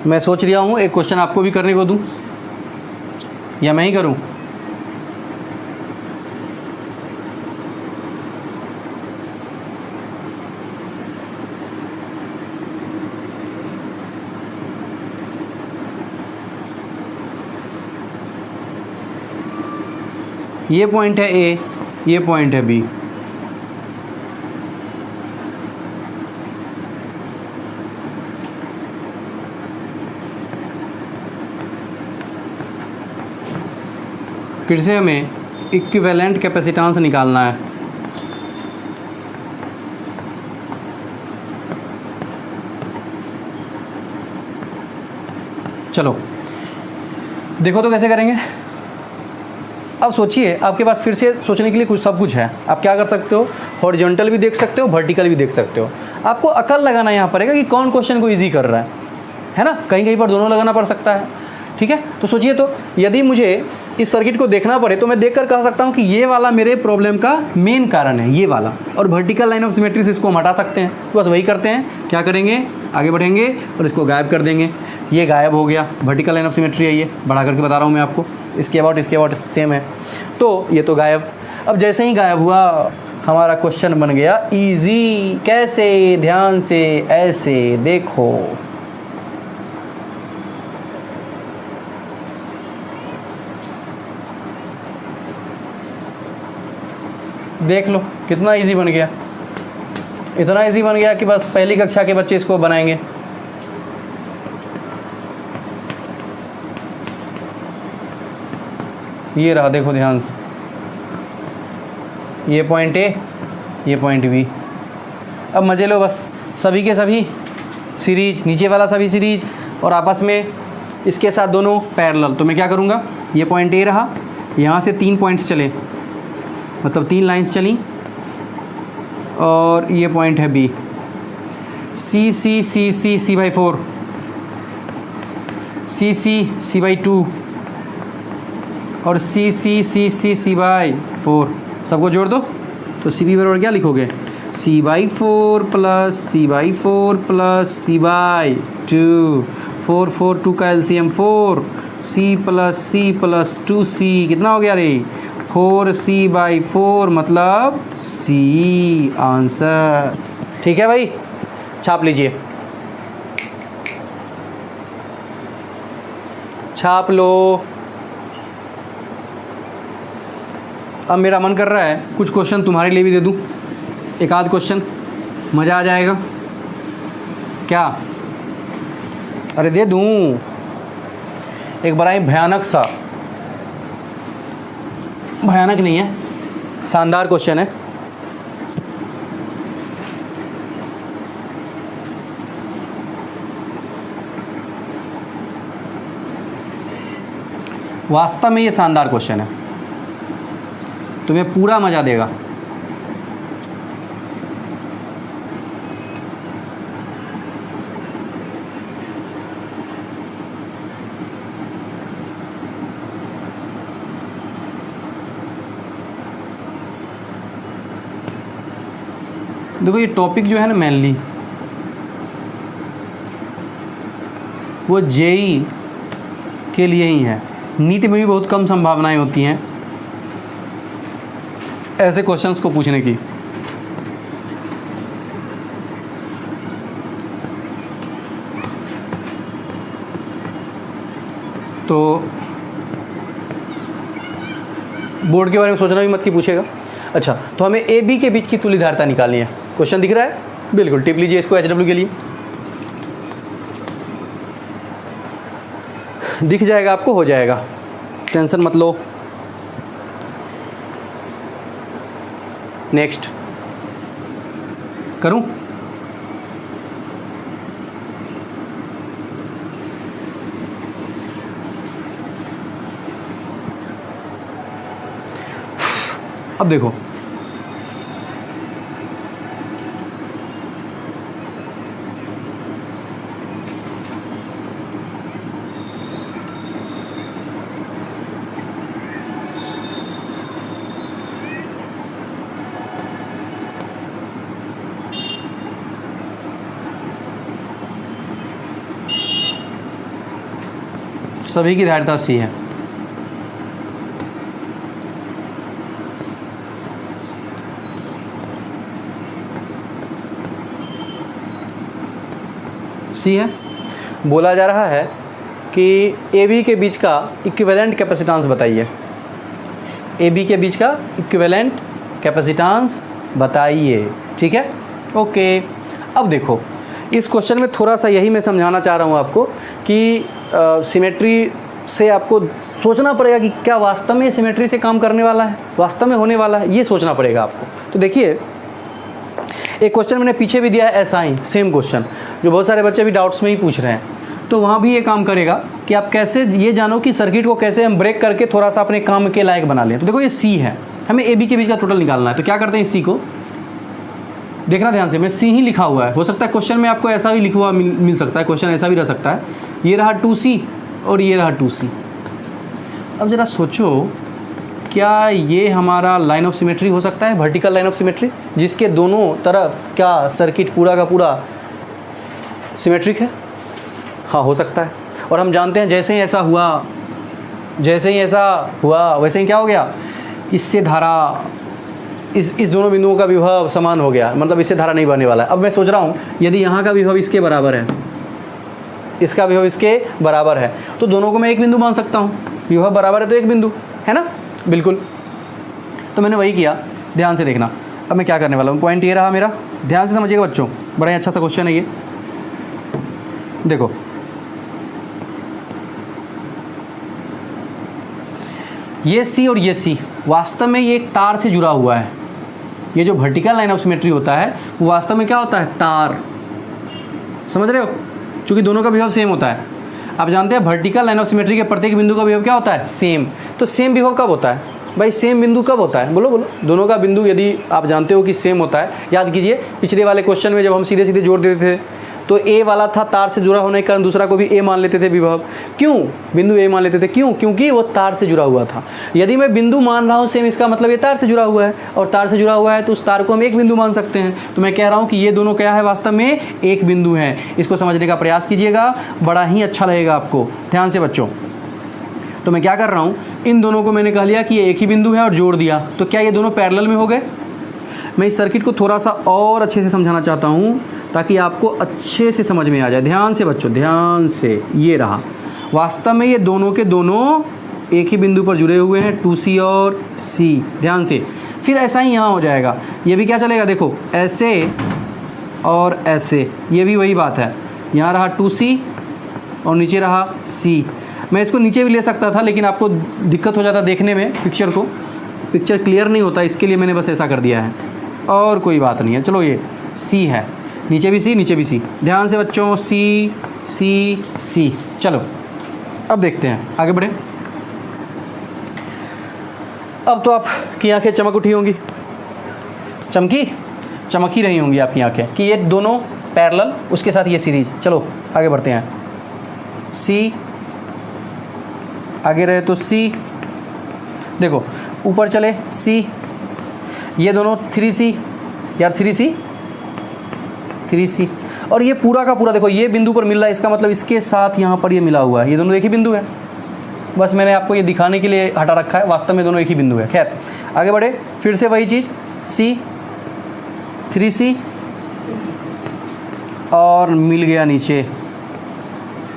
मैं सोच रहा हूँ एक क्वेश्चन आपको भी करने को दूँ, या मैं ही करूँ? ये पॉइंट है ए, ये पॉइंट है बी। फिर से हमें इक्विवेलेंट कैपेसिटेंस निकालना है। चलो देखो तो कैसे करेंगे। अब सोचिए, आपके पास फिर से सोचने के लिए कुछ सब कुछ है। आप क्या कर सकते हो, हॉरिजॉन्टल भी देख सकते हो, वर्टिकल भी देख सकते हो। आपको अकल लगाना यहाँ पड़ेगा कि कौन क्वेश्चन को इजी कर रहा है ना। कहीं कहीं पर दोनों लगाना पड़ सकता है, ठीक है। तो सोचिए, तो यदि मुझे इस सर्किट को देखना पड़े तो मैं देखकर कह सकता हूँ कि ये वाला मेरे प्रॉब्लम का मेन कारण है, ये वाला। और वर्टिकल लाइन ऑफ सिमेट्री से इसको हम हटा सकते हैं। तो बस वही करते हैं, क्या करेंगे, आगे बढ़ेंगे और इसको गायब कर देंगे। ये गायब हो गया, वर्टिकल लाइन ऑफ सिमेट्री है, ये बढ़ा करके बता रहा हूँ मैं आपको। इसके अबाउट सेम है, तो ये तो गायब। अब जैसे ही गायब हुआ, हमारा क्वेश्चन बन गया इजी। कैसे, ध्यान से ऐसे देखो। देख लो कितना इजी बन गया। इतना इजी बन गया कि बस पहली कक्षा के बच्चे इसको बनाएंगे। ये रहा, देखो ध्यान से, ये पॉइंट ए, ये पॉइंट बी। अब मजे लो बस, सभी के सभी सीरीज, नीचे वाला सभी सीरीज और आपस में इसके साथ दोनों पैरेलल। तो मैं क्या करूँगा, ये पॉइंट ए रहा, यहाँ से 3 पॉइंट्स चले, मतलब 3 लाइंस चली, और ये पॉइंट है B. C C C C C by 4, C C C by 2 और सी C C C C by 4, सबको जोड़ दो। तो सी बी बराबर क्या लिखोगे, C by 4 plus C by 4 plus C by 2। 4 4 2 का एलसीएम 4, सी प्लस 2c कितना हो गया रे, 4c/4 मतलब सी आंसर। ठीक है भाई, छाप लीजिए, छाप लो। अब मेरा मन कर रहा है कुछ क्वेश्चन तुम्हारे लिए भी दे दूं, एक आध क्वेश्चन, मज़ा आ जाएगा क्या। अरे दे दूं, एक बड़ा ही भयानक सा, भयानक नहीं है, शानदार क्वेश्चन है। वास्तव में ये शानदार क्वेश्चन है, तुम्हें पूरा मज़ा देगा। देखो ये टॉपिक जो है ना, मेनली वो जेई के लिए ही है। नीट में भी बहुत कम संभावनाएं होती हैं ऐसे क्वेश्चंस को पूछने की। तो बोर्ड के बारे में सोचना भी मत कि पूछेगा। अच्छा, तो हमें ए बी के बीच की तुल्यधारता निकालनी है। क्वेश्चन दिख रहा है, बिल्कुल टिप लीजिए इसको, एचडब्ल्यू के लिए दिख जाएगा आपको, हो जाएगा, टेंशन मत लो। नेक्स्ट करूं, अब देखो सभी की धारिता सी है। सी है, बोला जा रहा है कि ए बी के बीच का इक्विवेलेंट कैपेसिटेंस बताइए। ए बी के बीच का इक्विवेलेंट कैपेसिटेंस बताइए। ठीक है, ओके। अब देखो इस क्वेश्चन में थोड़ा सा यही मैं समझाना चाह रहा हूँ आपको कि सिमेट्री से आपको सोचना पड़ेगा कि क्या वास्तव में सिमेट्री से काम करने वाला है, वास्तव में होने वाला है, ये सोचना पड़ेगा आपको। तो देखिए एक क्वेश्चन मैंने पीछे भी दिया है ऐसा ही सेम क्वेश्चन, जो बहुत सारे बच्चे भी डाउट्स में ही पूछ रहे हैं, तो वहाँ भी ये काम करेगा कि आप कैसे ये जानो कि सर्किट को कैसे हम ब्रेक करके थोड़ा सा अपने काम के लायक बना लें। तो देखो ये सी है, हमें ए बी के बीच का टोटल निकालना है। तो क्या करते हैं, इस सी को देखना ध्यान से, मैं सी ही लिखा हुआ है, हो सकता है क्वेश्चन में आपको ऐसा भी लिखा हुआ मिल सकता है, क्वेश्चन ऐसा भी रह सकता है। ये रहा 2C और ये रहा 2C। अब ज़रा सोचो क्या ये हमारा लाइन ऑफ सिमेट्री हो सकता है, वर्टिकल लाइन ऑफ सिमेट्री, जिसके दोनों तरफ क्या सर्किट पूरा का पूरा सिमेट्रिक है? हाँ, हो सकता है। और हम जानते हैं जैसे ही ऐसा हुआ वैसे ही क्या हो गया, इससे धारा इस दोनों बिंदुओं का विभव समान हो गया, मतलब इससे धारा नहीं बहने वाला है। अब मैं सोच रहा हूँ यदि यहाँ का विभव इसके बराबर है, इसका विभव इसके बराबर है, तो दोनों को मैं एक बिंदु मान सकता हूँ। विभव बराबर है तो एक बिंदु है ना, बिल्कुल। तो मैंने वही किया, ध्यान से देखना। अब मैं क्या करने वाला हूँ, पॉइंट ये रहा मेरा, ध्यान से समझिएगा बच्चों, बड़ा ही अच्छा सा क्वेश्चन है ये। देखो ये सी और ये सी वास्तव में ये एक तार से जुड़ा हुआ है। ये जो वर्टिकल लाइन ऑफ सिमेट्री होता है वो वास्तव में क्या होता है, तार, समझ रहे हो, क्योंकि दोनों का विभव सेम होता है। आप जानते हैं वर्टिकल लाइन ऑफ सिमेट्री के प्रत्येक बिंदु का विभव क्या होता है, सेम। तो सेम विभव कब होता है भाई, सेम बिंदु कब होता है, बोलो बोलो। दोनों का बिंदु यदि आप जानते हो कि सेम होता है, याद कीजिए पिछले वाले क्वेश्चन में जब हम सीधे सीधे जोड़ देते थे तो ए वाला था तार से जुड़ा होने के कारण दूसरा को भी ए मान लेते थे विभव। क्यों बिंदु ए मान लेते थे, क्यों, क्योंकि वो तार से जुड़ा हुआ था। यदि मैं बिंदु मान रहा हूँ सेम, इसका मतलब ये तार से जुड़ा हुआ है, और तार से जुड़ा हुआ है तो उस तार को हम एक बिंदु मान सकते हैं। तो मैं कह रहा हूँ कि ये दोनों क्या है, वास्तव में एक बिंदु है। इसको समझने का प्रयास कीजिएगा, बड़ा ही अच्छा लगेगा आपको। ध्यान से बच्चों, तो मैं क्या कर रहा हूँ, इन दोनों को मैंने कह लिया कि ये एक ही बिंदु है और जोड़ दिया, तो क्या ये दोनों पैरेलल में हो गए। मैं इस सर्किट को थोड़ा सा और अच्छे से समझाना चाहता हूँ ताकि आपको अच्छे से समझ में आ जाए। ध्यान से बच्चों, ध्यान से, ये रहा, वास्तव में ये दोनों के दोनों एक ही बिंदु पर जुड़े हुए हैं, 2C और C। ध्यान से, फिर ऐसा ही यहाँ हो जाएगा, ये भी क्या चलेगा, देखो ऐसे और ऐसे, ये भी वही बात है। यहाँ रहा 2C और नीचे रहा C। मैं इसको नीचे भी ले सकता था लेकिन आपको दिक्कत हो जाता देखने में, पिक्चर क्लियर नहीं होता, इसके लिए मैंने बस ऐसा कर दिया है, और कोई बात नहीं है। चलो ये C है, नीचे भी C, नीचे भी C। ध्यान से बच्चों, C C C। चलो अब देखते हैं, आगे बढ़े। अब तो आपकी आंखें चमक उठी होंगी, चमक ही रही होंगी आपकी आंखें कि ये दोनों पैरेलल, उसके साथ ये सीरीज। चलो आगे बढ़ते हैं। C आगे रहे तो C, देखो ऊपर चले C, ये दोनों 3C, यार 3C, और ये पूरा का पूरा देखो ये बिंदु पर मिल रहा है, इसका मतलब इसके साथ यहाँ पर ये मिला हुआ है, ये दोनों एक ही बिंदु है। बस मैंने आपको ये दिखाने के लिए हटा रखा है, वास्तव में दोनों एक ही बिंदु है। खैर आगे बढ़े, फिर से वही चीज़, C 3C और मिल गया नीचे,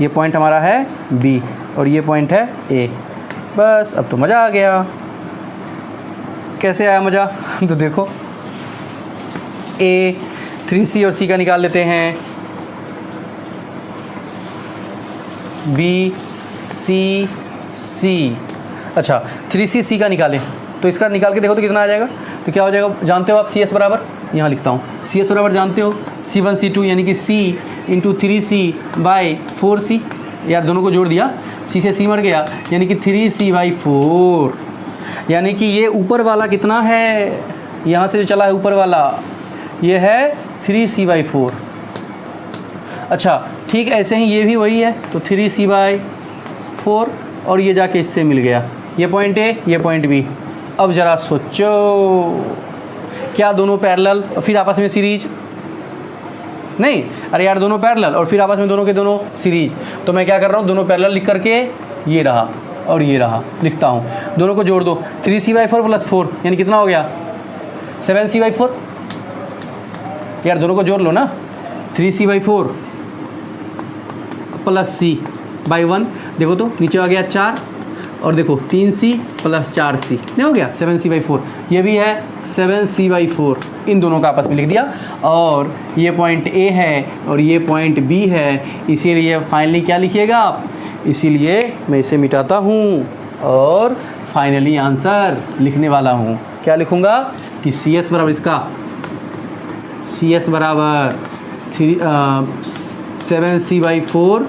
ये पॉइंट हमारा है B और ये पॉइंट है A। बस अब तो मज़ा आ गया। कैसे आया मज़ा तो देखो, A 3C और C का निकाल लेते हैं, B C C। अच्छा 3C C का निकालें तो इसका निकाल के देखो तो कितना आ जाएगा, तो क्या हो जाएगा, जानते हो आप, CS बराबर, यहाँ लिखता हूँ, CS बराबर जानते हो C1 C2 यानी कि C into 3C by 4C। यार दोनों को जोड़ दिया, C से C मर गया यानी कि 3C बाई 4, यानी कि ये ऊपर वाला कितना है, यहाँ से जो चला है ऊपर वाला, ये है 3C बाई 4। अच्छा ठीक, ऐसे ही ये भी वही है, तो 3C बाई 4 और ये जाके इससे मिल गया, ये पॉइंट A, ये पॉइंट B। अब ज़रा सोचो, क्या दोनों पैरेलल और फिर आपस में सीरीज नहीं, अरे यार दोनों पैरेलल और फिर आपस में दोनों के दोनों सीरीज। तो मैं क्या कर रहा हूँ, दोनों पैरेलल लिख करके ये रहा और ये रहा लिखता हूँ, दोनों को जोड़ दो, 3C बाई 4 प्लस 4 यानी कितना हो गया, 7C बाई 4। यार दोनों को जोड़ लो ना, 3C by 4 plus C by 1, देखो तो नीचे आ गया 4 और देखो 3C प्लस 4C नहीं हो गया 7C/4, ये भी है 7C/4, इन दोनों का आपस में लिख दिया। और ये पॉइंट A है और ये पॉइंट B है, इसीलिए फाइनली क्या लिखिएगा आप, इसीलिए मैं इसे मिटाता हूँ और फाइनली आंसर लिखने वाला हूँ। क्या लिखूँगा कि CS बराबर इसका, CS बराबर 7C/4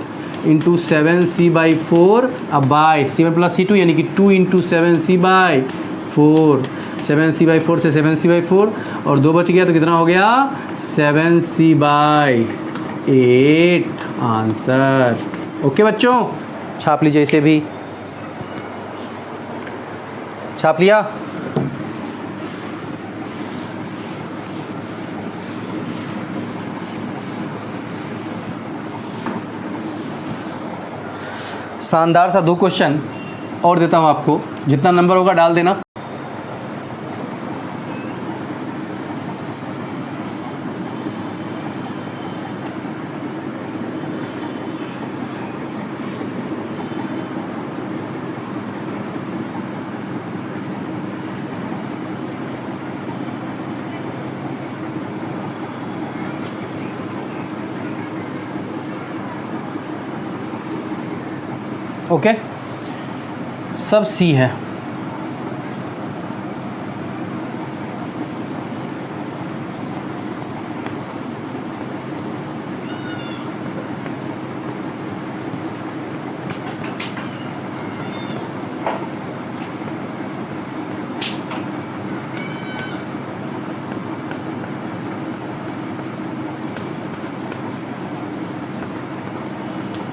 इंटू 7C/4 अब बाय 7 प्लस C2 यानी कि 2 इंटू 7C/4, 7C/4 से 7C/4 और 2 बच गया तो कितना हो गया 7C/8 आंसर। ओके बच्चों, छाप लीजिए, इसे भी छाप लिया। शानदार सा 2 क्वेश्चन और देता हूँ आपको, जितना नंबर होगा डाल देना। ओके, सब C है।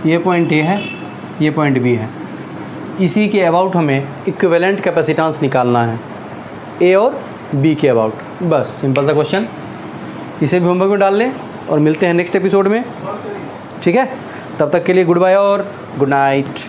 ये पॉइंट A है, ये पॉइंट B है, इसी के अबाउट हमें इक्विवेलेंट कैपेसिटेंस निकालना है, A और B के अबाउट। बस सिंपल सा क्वेश्चन, इसे भी होमवर्क में डाल लें और मिलते हैं नेक्स्ट एपिसोड में। ठीक है, तब तक के लिए गुड बाय और गुड नाइट।